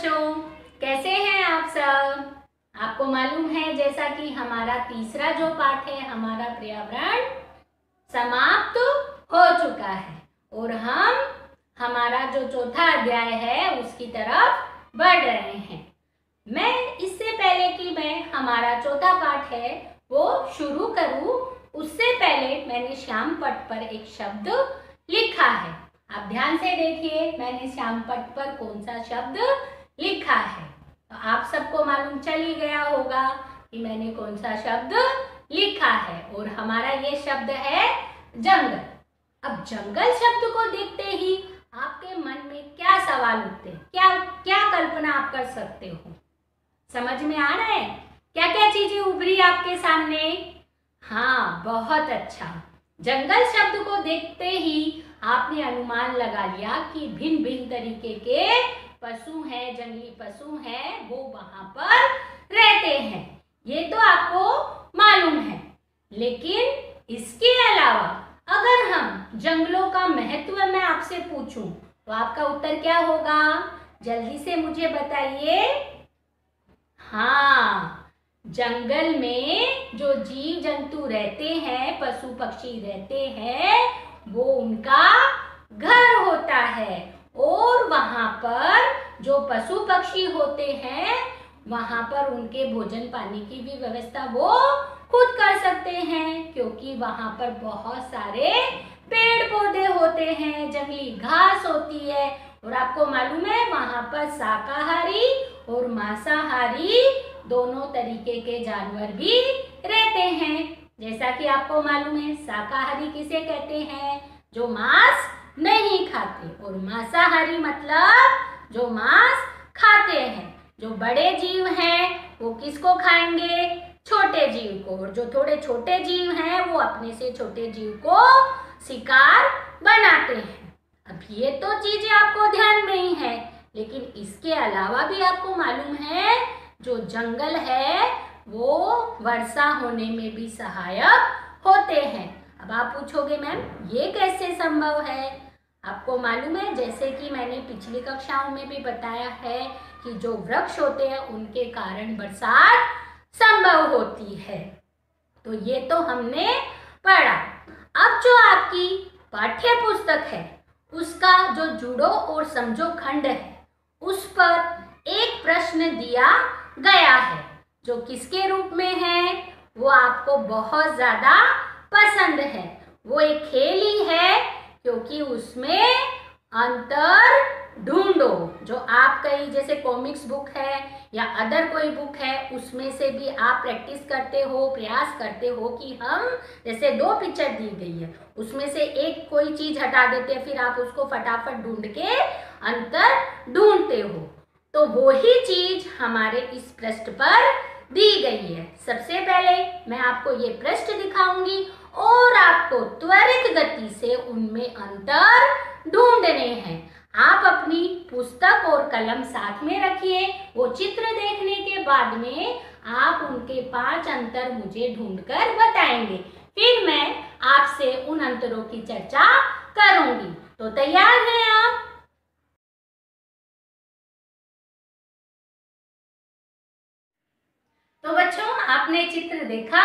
बच्चों, कैसे हैं आप सब। आपको मालूम है जैसा कि हमारा तीसरा जो पाठ है हमारा पर्यावरण समाप्त हो चुका है और हम हमारा जो चौथा अध्याय है उसकी तरफ बढ़ रहे हैं। मैं इससे पहले कि मैं हमारा चौथा पाठ है वो शुरू करूं, उससे पहले मैंने श्याम पट पर एक शब्द लिखा है। आप ध्यान से देखिए, मैंने श्याम पट पर कौन सा शब्द लिखा है। तो आप सबको मालूम चल ही गया होगा कि मैंने कौन सा शब्द लिखा है और हमारा ये शब्द है जंगल। अब जंगल शब्द को देखते ही आपके मन में क्या सवाल उठते हैं, क्या कल्पना आप कर सकते हो? समझ में आ रहा है? क्या क्या चीजें उभरी आपके सामने? हाँ, बहुत अच्छा। जंगल शब्द को देखते ही आपने अनुमान लगा लिया कि भिन्न भिन्न तरीके के पशु हैं, जंगली पशु हैं, वो वहां पर रहते हैं। ये तो आपको मालूम है। लेकिन इसके अलावा अगर हम जंगलों का महत्व मैं आपसे पूछूं तो आपका उत्तर क्या होगा? जल्दी से मुझे बताइए। हाँ, जंगल में जो जीव जंतु रहते हैं, पशु पक्षी रहते हैं, वो उनका घर होता है और वहां पर जो पशु पक्षी होते हैं वहां पर उनके भोजन पानी की भी व्यवस्था वो खुद कर सकते हैं, क्योंकि वहां पर बहुत सारे पेड़ पौधे होते हैं, जंगली घास होती है और आपको मालूम है वहां पर शाकाहारी और मांसाहारी दोनों तरीके के जानवर भी रहते हैं। जैसा कि आपको मालूम है शाकाहारी किसे कहते हैं? जो मांस नहीं खाते, और मांसाहारी मतलब जो मांस खाते हैं। जो बड़े जीव हैं वो किसको खाएंगे? छोटे जीव को, और जो थोड़े छोटे जीव हैं वो अपने से छोटे जीव को शिकार बनाते हैं। अब ये तो चीजें आपको ध्यान में ही है, लेकिन इसके अलावा भी आपको मालूम है जो जंगल है वो वर्षा होने में भी सहायक होते हैं। अब आप पूछोगे मैम ये कैसे संभव है? आपको मालूम है जैसे कि मैंने पिछली कक्षाओं में भी बताया है कि जो वृक्ष होते हैं उनके कारण बरसात संभव होती है। तो ये तो हमने पढ़ा। अब जो आपकी पाठ्य पुस्तक है उसका जो जुड़ो और समझो खंड है उस पर एक प्रश्न दिया गया है जो किसके रूप में है? वो आपको बहुत ज्यादा पसंद है। वो एक खेल ही है, क्योंकि उसमें अंतर ढूंढो। जो आप कहीं जैसे कॉमिक्स बुक है या अदर कोई बुक है उसमें से भी आप प्रैक्टिस करते हो, प्रयास करते हो कि हम जैसे दो पिक्चर दी गई है उसमें से एक कोई चीज हटा देते हैं, फिर आप उसको फटाफट ढूंढ के अंतर ढूंढते हो। तो वो ही चीज हमारे इस पृष्ठ पर दी गई है। सबसे पहले मैं आपको ये पृष्ठ दिखाऊंगी और आपको त्वरित गति से उनमें अंतर ढूंढने हैं। आप अपनी पुस्तक और कलम साथ में रखिए। वो चित्र देखने के बाद में आप उनके 5 अंतर मुझे ढूंढकर बताएंगे, फिर मैं आपसे उन अंतरों की चर्चा करूंगी। तो तैयार हैं आप? तो बच्चों आपने चित्र देखा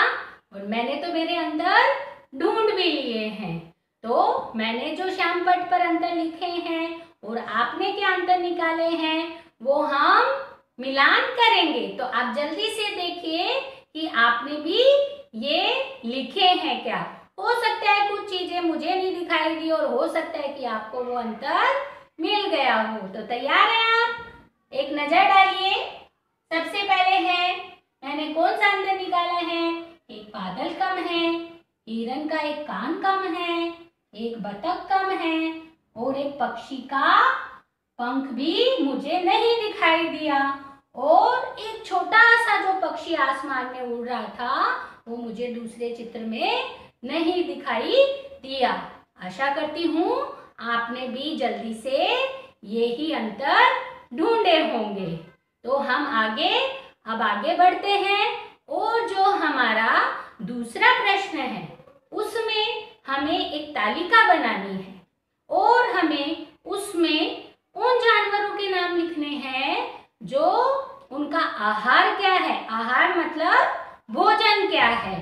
और मैंने तो मेरे अंदर ढूंढ भी लिए हैं। तो मैंने जो श्याम पट पर अंतर लिखे हैं और आपने क्या अंतर निकाले हैं वो हम मिलान करेंगे। तो आप जल्दी से देखिए कि आपने भी ये लिखे हैं क्या। हो सकता है कुछ चीजें मुझे नहीं दिखाई दी और हो सकता है कि आपको वो अंतर मिल गया हो। तो तैयार हैं आप? एक नजर डालिए। सबसे पहले है मैंने कौन सा अंतर निकाला है? एक बादल कम है, हिरन का एक कान कम है, एक बतख कम है और एक पक्षी का पंख भी मुझे नहीं दिखाई दिया, और एक छोटा सा जो पक्षी आसमान में उड़ रहा था वो मुझे दूसरे चित्र में नहीं दिखाई दिया। आशा करती हूँ आपने भी जल्दी से यही अंतर ढूंढे होंगे। तो हम अब आगे बढ़ते हैं और जो हमारा दूसरा प्रश्न है उसमें हमें एक तालिका बनानी है और हमें उसमें उन जानवरों के नाम लिखने हैं आहार क्या है, आहार मतलब भोजन क्या है,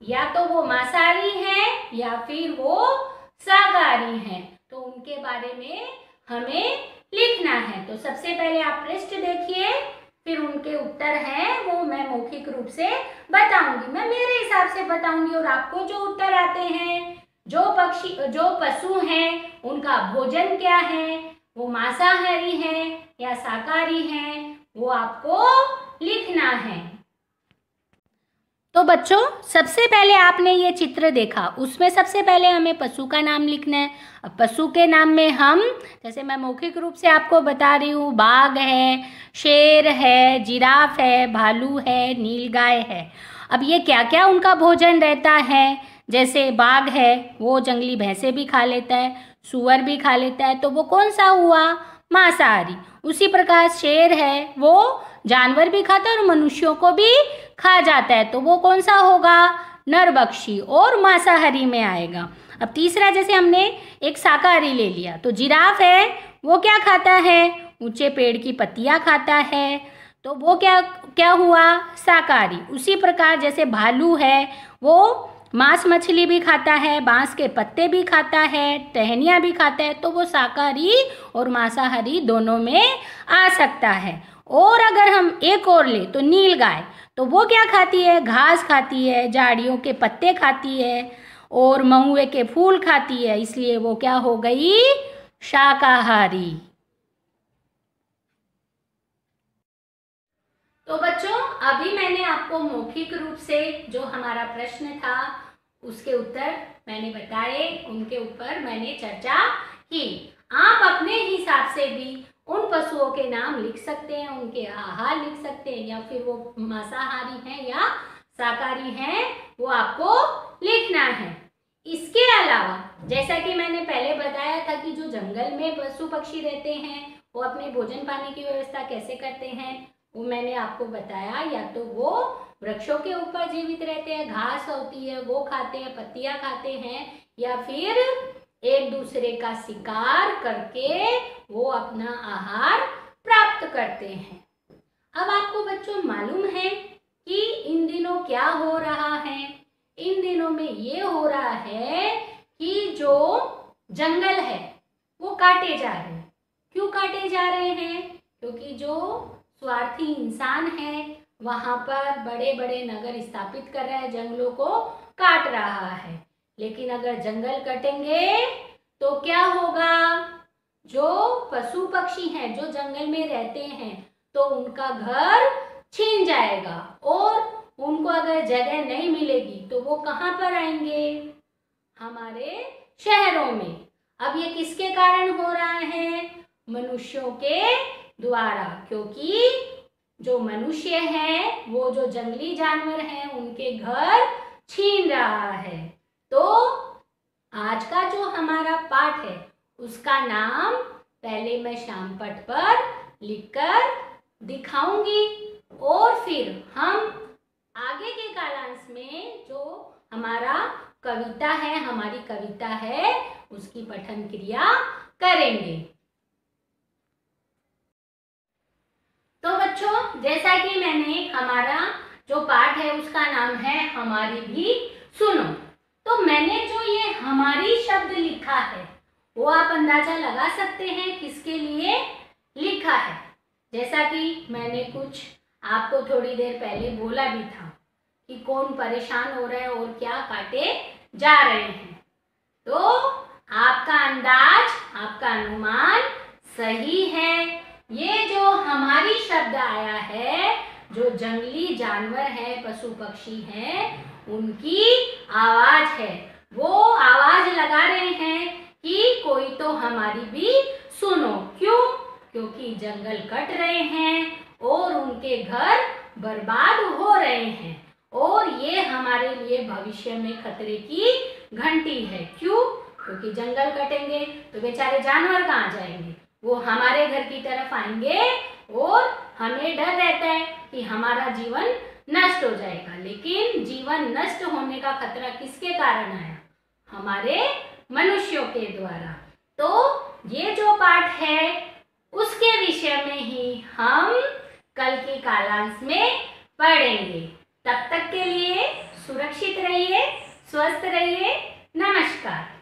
या तो वो मांसाहारी है या फिर वो शाकाहारी हैं, तो उनके बारे में हमें लिखना है। तो सबसे पहले आप पृष्ठ देखिए, फिर उनके उत्तर हैं वो मैं मौखिक रूप से बताऊंगी, मैं मेरे हिसाब से बताऊंगी, और आपको जो उत्तर आते हैं, जो पशु हैं उनका भोजन क्या है, वो मांसाहारी हैं या शाकाहारी हैं, वो आपको लिखना है। तो बच्चों, सबसे पहले आपने ये चित्र देखा, उसमें सबसे पहले हमें पशु का नाम लिखना है। अब पशु के नाम में हम, जैसे मैं मौखिक रूप से आपको बता रही हूँ, बाघ है, शेर है, जिराफ है, भालू है, नीलगाय है। अब ये क्या क्या उनका भोजन रहता है, जैसे बाघ है वो जंगली भैंसे भी खा लेता है, सूअर भी खा लेता है, तो वो कौन सा हुआ, मांसाहारी। उसी प्रकार शेर है वो जानवर भी खाता है और मनुष्यों को भी खा जाता है, तो वो कौन सा होगा, नरभक्षी और मांसाहारी में आएगा। अब तीसरा, जैसे हमने एक शाकाहारी ले लिया, तो जिराफ है वो क्या खाता है, ऊंचे पेड़ की पत्तियां खाता है, तो वो क्या क्या हुआ, शाकाहारी। उसी प्रकार जैसे भालू है वो मांस मछली भी खाता है, बांस के पत्ते भी खाता है, टहनियाँ भी खाता है, तो वो शाकाहारी और मांसाहारी दोनों में आ सकता है। और अगर हम एक और ले तो नीलगाय, तो वो क्या खाती है, घास खाती है, झाड़ियों के पत्ते खाती है और महुए के फूल खाती है, इसलिए वो क्या हो गई, शाकाहारी। तो बच्चों, अभी मैंने आपको मौखिक रूप से जो हमारा प्रश्न था उसके उत्तर मैंने बताए, उनके ऊपर मैंने चर्चा की। आप अपने हिसाब से भी उन पशुओं के नाम लिख सकते हैं, उनके आहार लिख सकते हैं, या फिर वो मांसाहारी हैं या शाकाहारी हैं, वो आपको लिखना है। इसके अलावा, जैसा कि मैंने पहले बताया था कि जो जंगल में पशु पक्षी रहते हैं वो अपने भोजन पानी की व्यवस्था कैसे करते हैं, वो मैंने आपको बताया। या तो वो वृक्षों के ऊपर जीवित रहते हैं, घास होती है वो खाते हैं, पत्तियां खाते हैं, या फिर एक दूसरे का शिकार करके वो अपना आहार प्राप्त करते हैं। अब आपको बच्चों मालूम है कि इन दिनों क्या हो रहा है, इन दिनों में ये हो रहा है कि जो जंगल है वो काटे जा रहे हैं। क्यों काटे जा रहे हैं, क्योंकि जो स्वार्थी इंसान है वहां पर बड़े बड़े नगर स्थापित कर रहा है, जंगलों को काट रहा है। लेकिन अगर जंगल कटेंगे तो क्या होगा, जो पशु पक्षी हैं जो जंगल में रहते हैं तो उनका घर छीन जाएगा, और उनको अगर जगह नहीं मिलेगी तो वो कहाँ पर आएंगे, हमारे शहरों में। अब ये किसके कारण हो रहा है, मनुष्यों के द्वारा, क्योंकि जो मनुष्य है वो जो जंगली जानवर हैं उनके घर छीन रहा है। तो आज का जो हमारा पाठ है उसका नाम पहले मैं श्याम पट पर लिखकर दिखाऊंगी, और फिर हम आगे के कालांश में जो हमारा कविता है, हमारी कविता है, उसकी पठन क्रिया करेंगे। तो बच्चों, जैसा कि मैंने हमारा जो पाठ है उसका नाम है हमारी भी सुनो, तो मैंने जो ये हमारी शब्द लिखा है वो आप अंदाजा लगा सकते हैं किसके लिए लिखा है। जैसा कि मैंने कुछ आपको थोड़ी देर पहले बोला भी था कि कौन परेशान हो रहा है और क्या काटे जा रहे हैं, तो आपका अंदाज, आपका अनुमान सही है। ये जो हमारी शब्द आया है, जो जंगली जानवर है, पशु पक्षी हैं, उनकी आवाज है। वो आवाज लगा रहे हैं कि कोई तो हमारी भी सुनो। क्यों, क्योंकि जंगल कट रहे हैं और उनके घर बर्बाद हो रहे हैं, और ये हमारे लिए भविष्य में खतरे की घंटी है। क्यों, क्योंकि जंगल कटेंगे तो बेचारे जानवर कहाँ जाएंगे, वो हमारे घर की तरफ आएंगे, और हमें डर रहता है कि हमारा जीवन नष्ट हो जाएगा। लेकिन जीवन नष्ट होने का खतरा किसके कारण आया, हमारे मनुष्यों के द्वारा। तो ये जो पाठ है उसके विषय में ही हम कल की कालांश में पढ़ेंगे। तब तक के लिए सुरक्षित रहिए, स्वस्थ रहिए। नमस्कार।